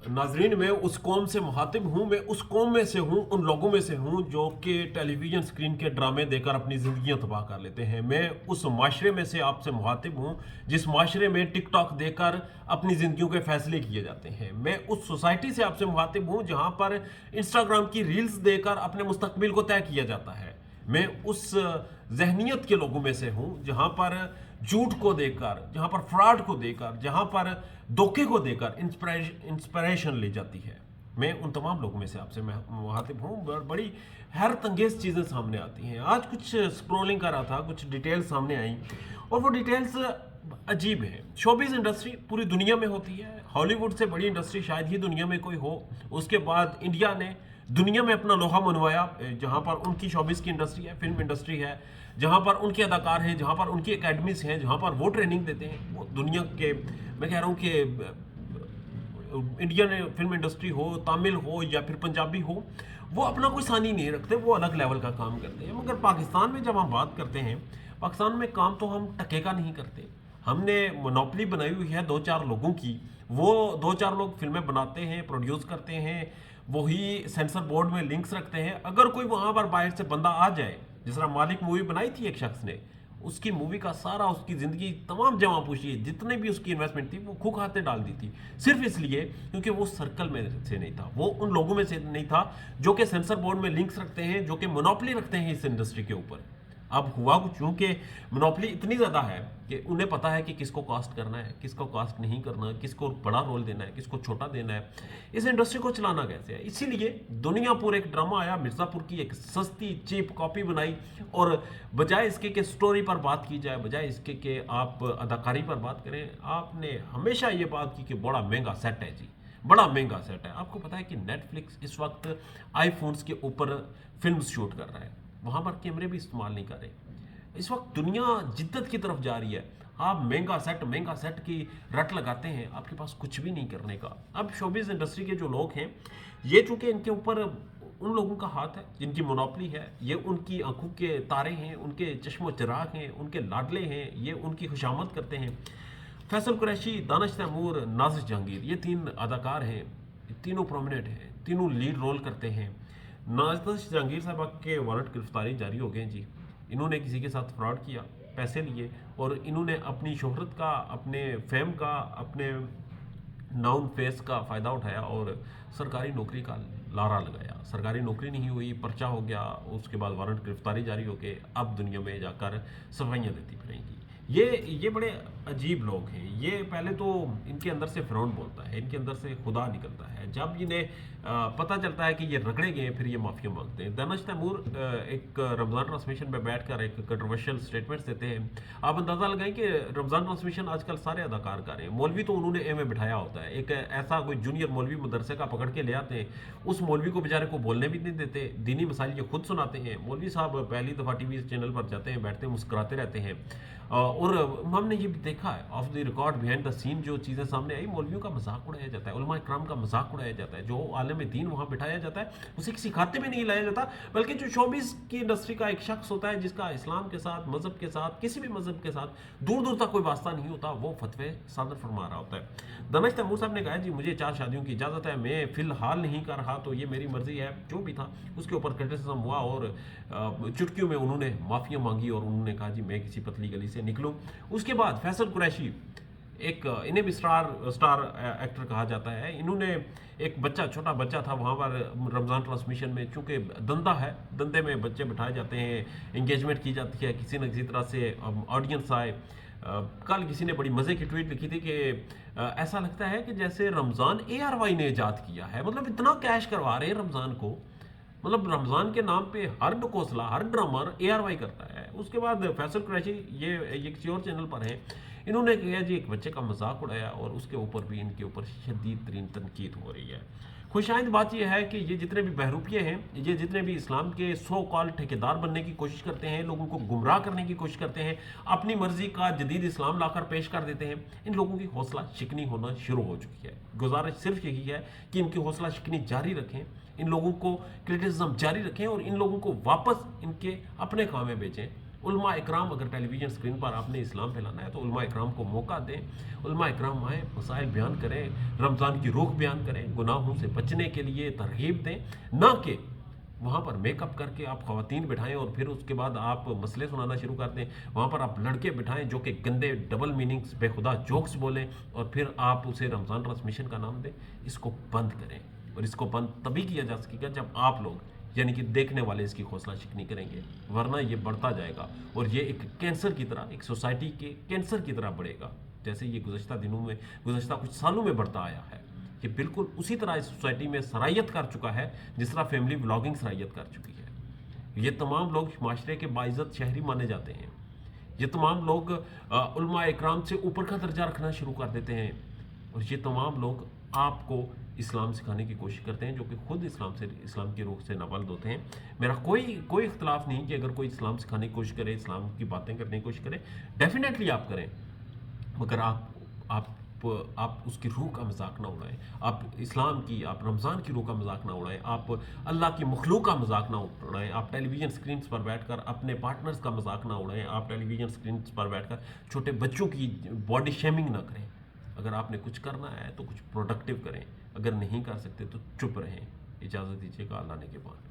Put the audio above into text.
नाजरीन, मैं उस कौम से मुखातिब हूँ, मैं उस कौम में से हूँ, उन लोगों में से हूँ जो कि टेलीविज़न स्क्रीन के ड्रामे देकर अपनी ज़िंदगियाँ तबाह कर लेते हैं। मैं उस माशरे में से आपसे मुखातिब हूँ जिस माशरे में टिकटॉक देकर अपनी ज़िंदगियों के फ़ैसले किए जाते हैं। मैं उस सोसाइटी से आपसे मुखातिब हूँ जहाँ पर इंस्टाग्राम की रील्स देकर अपने मुस्तकबिल को तय किया जाता है। मैं उस जहनीत के लोगों में से हूँ जहाँ पर झूठ को देकर, जहाँ पर फ्रॉड को देकर, जहाँ पर धोखे को देकर इंस्पिरेशन ली जाती है। मैं उन तमाम लोगों में से आपसे मुखातिब हूँ। बड़ी हैरत अंगेज चीज़ें सामने आती हैं। आज कुछ स्क्रोलिंग कर रहा था, कुछ डिटेल्स सामने आई और वो डिटेल्स अजीब है। शोबिज़ इंडस्ट्री पूरी दुनिया में होती है। हॉलीवुड से बड़ी इंडस्ट्री शायद ही दुनिया में कोई हो। उसके बाद इंडिया ने दुनिया में अपना लोहा मनवाया, जहाँ पर उनकी शोबिज़ की इंडस्ट्री है, फिल्म इंडस्ट्री है, जहाँ पर उनके अदाकार हैं, जहाँ पर उनकी एकेडमीज हैं, जहाँ पर वो ट्रेनिंग देते हैं। वो दुनिया के, मैं कह रहा हूँ कि इंडियन फिल्म इंडस्ट्री हो, तमिल हो या फिर पंजाबी हो, वो अपना कोई सानी नहीं रखते, वो अलग लेवल का काम करते हैं। मगर पाकिस्तान में जब हम बात करते हैं, पाकिस्तान में काम तो हम टके का नहीं करते। हमने मोनोपली बनाई हुई है दो चार लोगों की। वो दो चार लोग फिल्में बनाते हैं, प्रोड्यूस करते हैं, वही सेंसर बोर्ड में लिंक्स रखते हैं। अगर कोई वहाँ पर बाहर से बंदा आ जाए, जिस तरह मालिक मूवी बनाई थी एक शख्स ने, उसकी मूवी का सारा, उसकी ज़िंदगी तमाम जमा पूछी, जितने भी उसकी इन्वेस्टमेंट थी वो खू खाते डाल दी थी, सिर्फ इसलिए क्योंकि वो सर्कल में से नहीं था, वो उन लोगों में से नहीं था जो कि सेंसर बोर्ड में लिंक्स रखते हैं, जो कि मोनोपली रखते हैं इस इंडस्ट्री के ऊपर। अब हुआ कुछ यूँ कि मोनोपली इतनी ज़्यादा है कि उन्हें पता है कि किसको कास्ट करना है, किसको कास्ट नहीं करना, किसको बड़ा रोल देना है, किसको छोटा देना है, इस इंडस्ट्री को चलाना कैसे है। इसीलिए दुनिया पर एक ड्रामा आया, मिर्ज़ापुर की एक सस्ती चीप कॉपी बनाई, और बजाय इसके कि स्टोरी पर बात की जाए, बजाय इसके कि आप अदाकारी पर बात करें, आपने हमेशा ये बात की कि बड़ा महंगा सेट है जी, बड़ा महंगा सेट है। आपको पता है कि नेटफ्लिक्स इस वक्त आईफोन्स के ऊपर फिल्म शूट कर रहा है, वहाँ पर कैमरे भी इस्तेमाल नहीं कर रहे। इस वक्त दुनिया जिद्दत की तरफ जा रही है। आप महंगा सेट की रट लगाते हैं, आपके पास कुछ भी नहीं करने का। अब शोबिज़ इंडस्ट्री के जो लोग हैं, ये चूँकि इनके ऊपर उन लोगों का हाथ है जिनकी मोनोपली है, ये उनकी आंखों के तारे हैं, उनके चश्मो चिराग हैं, उनके लाडले हैं, ये उनकी खुशामद करते हैं। फैसल कुरैशी, दानिश तैमूर, नाज़िर जहांगीर, ये तीन अदाकार हैं, तीनों प्रोमिनेंट हैं, तीनों लीड रोल करते हैं। नाज़िर जहांगीर साहब के वारंट गिरफ्तारी जारी हो गए जी। इन्होंने किसी के साथ फ्रॉड किया, पैसे लिए, और इन्होंने अपनी शोहरत का, अपने फेम का, अपने नाउन फेस का फ़ायदा उठाया और सरकारी नौकरी का लारा लगाया। सरकारी नौकरी नहीं हुई, पर्चा हो गया, उसके बाद वारंट गिरफ्तारी जारी हो के अब दुनिया में जाकर सफाइयाँ देती फिरेंगी। ये बड़े अजीब लोग हैं। ये पहले तो इनके अंदर से फ़िरौन बोलता है, इनके अंदर से खुदा निकलता है। जब इन्हें पता चलता है कि ये रगड़े गए, फिर ये माफ़िया मांगते हैं। दानिश तैमूर एक रमज़ान ट्रांसमिशन में बैठकर एक कंट्रोवर्शियल स्टेटमेंट्स देते हैं। आप अंदाज़ा लगाएं कि रमज़ान ट्रांसमिशन आजकल सारे अदाकार कर रहे हैं। मौलवी तो उन्होंने ए में बिठाया होता है, एक ऐसा कोई जूनियर मौलवी मदरसे का पकड़ के ले आते हैं, उस मौलवी को बेचारे को बोलने भी नहीं देते, दीनी मसाइल ये खुद सुनाते हैं। मौलवी साहब पहली दफ़ा टीवी चैनल पर जाते हैं, बैठते हैं, मुस्कुराते रहते हैं। और हमने ये भी देखा है off the record, behind the scene जो चीज़ें सामने आई, मौलवियों का मजाक उड़ाया जाता है, उलमा इकराम का मजाक उड़ाया जाता है, जो आलम दीन वहाँ बिठाया जाता है उसे किसी खाते में नहीं लाया जाता, बल्कि जो शोबिज़ की इंडस्ट्री का एक शख्स होता है जिसका इस्लाम के साथ, मज़हब के साथ, किसी भी मज़हब के साथ दूर दूर तक कोई वास्ता नहीं होता, वो फतवे सादर फरमा रहा होता है। दानिश तैमूर साहब ने कहा जी मुझे 4 शादियों की इजाज़त है, मैं फ़िलहाल नहीं कर रहा, तो ये मेरी मर्ज़ी है। जो भी था उसके ऊपर क्रिटिसिज्म हुआ और चुटकियों में उन्होंने माफ़ियाँ मांगी और उन्होंने कहा जी मैं किसी पतली गली से निकलूँ। उसके बाद फैसल कुरैशी, एक इन्हें भी स्टार एक्टर कहा जाता है, इन्होंने एक बच्चा, छोटा बच्चा था वहाँ पर रमज़ान ट्रांसमिशन में, चूँकि धंधा है, धंधे में बच्चे बिठाए जाते हैं, इंगेजमेंट की जाती है, किसी न किसी तरह से ऑडियंस आए। कल किसी ने बड़ी मज़े की ट्वीट लिखी थी कि ऐसा लगता है कि जैसे रमज़ान ARY ने ईजाद किया है। मतलब इतना कैश करवा रहे हैं रमज़ान को, मतलब रमज़ान के नाम पे हर डकोसला, हर ड्रामर ARY करता है। उसके बाद फैसल कुरैशी, ये किसी और चैनल पर है, इन्होंने किया जी एक बच्चे का मजाक उड़ाया और उसके ऊपर भी इनके ऊपर शदीद तरीन तनकीद हो रही है। खुशाइंद बात यह है कि ये जितने भी बहरूपिये हैं, ये जितने भी इस्लाम के सो कॉल ठेकेदार बनने की कोशिश करते हैं, लोगों को गुमराह करने की कोशिश करते हैं, अपनी मर्जी का जदीद इस्लाम लाकर पेश कर देते हैं, इन लोगों की हौसला शिकनी होना शुरू हो चुकी है। गुजारिश सिर्फ यही है कि इनकी हौसला शिकनी जारी रखें, इन लोगों को क्रिटिसिज्म जारी रखें और इन लोगों को वापस इनके अपने काम में भेजें। علماء اکرام اگر ٹیلی ویژن اسکرین پر آپ نے اسلام پھیلانا ہے تو علماء اکرام کو موقع دیں، علماء اکرام آئیں، مسائل بیان کریں، رمضان کی روح بیان کریں، گناہوں سے بچنے کے لیے ترغیب دیں، نہ کہ وہاں پر میک اپ کر کے آپ خواتین بٹھائیں اور پھر اس کے بعد آپ مسئلے سنانا شروع کر دیں، وہاں پر آپ لڑکے بٹھائیں جو کہ گندے ڈبل میننگز بے خدا جوکس بولیں اور پھر آپ اسے رمضان ٹرانسمیشن کا نام دیں۔ اس کو بند کریں، اور اس کو بند تبھی کیا جا سکے گا جب آپ لوگ یعنی کہ دیکھنے والے اس کی حوصلہ شکنی کریں گے، ورنہ یہ بڑھتا جائے گا اور یہ ایک کینسر کی طرح، ایک سوسائٹی کے کینسر کی طرح بڑھے گا، جیسے یہ گزشتہ دنوں میں، گزشتہ کچھ سالوں میں بڑھتا آیا ہے۔ یہ بالکل اسی طرح اس سوسائٹی میں سرایت کر چکا ہے جس طرح فیملی ولاگنگ سرایت کر چکی ہے۔ یہ تمام لوگ معاشرے کے باعزت شہری مانے جاتے ہیں، یہ تمام لوگ علماء اکرام سے اوپر کا درجہ رکھنا شروع کر دیتے ہیں، اور یہ تمام لوگ آپ کو اسلام سکھانے کی کوشش کرتے ہیں جو کہ خود اسلام کی روح سے نابلد ہوتے ہیں۔ میرا کوئی اختلاف نہیں کہ اگر کوئی اسلام سکھانے کی کوشش کرے، اسلام کی باتیں کرنے کی کوشش کرے، ڈیفینیٹلی آپ کریں، مگر آپ اس کی روح کا مذاق نہ اڑائیں، آپ اسلام کی، آپ رمضان کی روح کا مذاق نہ اڑائیں، آپ اللہ کی مخلوق کا مذاق نہ اڑائیں، آپ ٹیلی ویژن اسکرینز پر بیٹھ کر اپنے پارٹنرز کا مذاق نہ اڑائیں، آپ ٹیلی ویژن اسکرینز پر بیٹھ کر چھوٹے بچوں کی باڈی شیمنگ نہ کریں۔ اگر آپ نے کچھ کرنا ہے تو کچھ پروڈکٹیو کریں، اگر نہیں کر سکتے تو چپ رہیں۔ اجازت دیجیے گا، اللہ نے کے بعد۔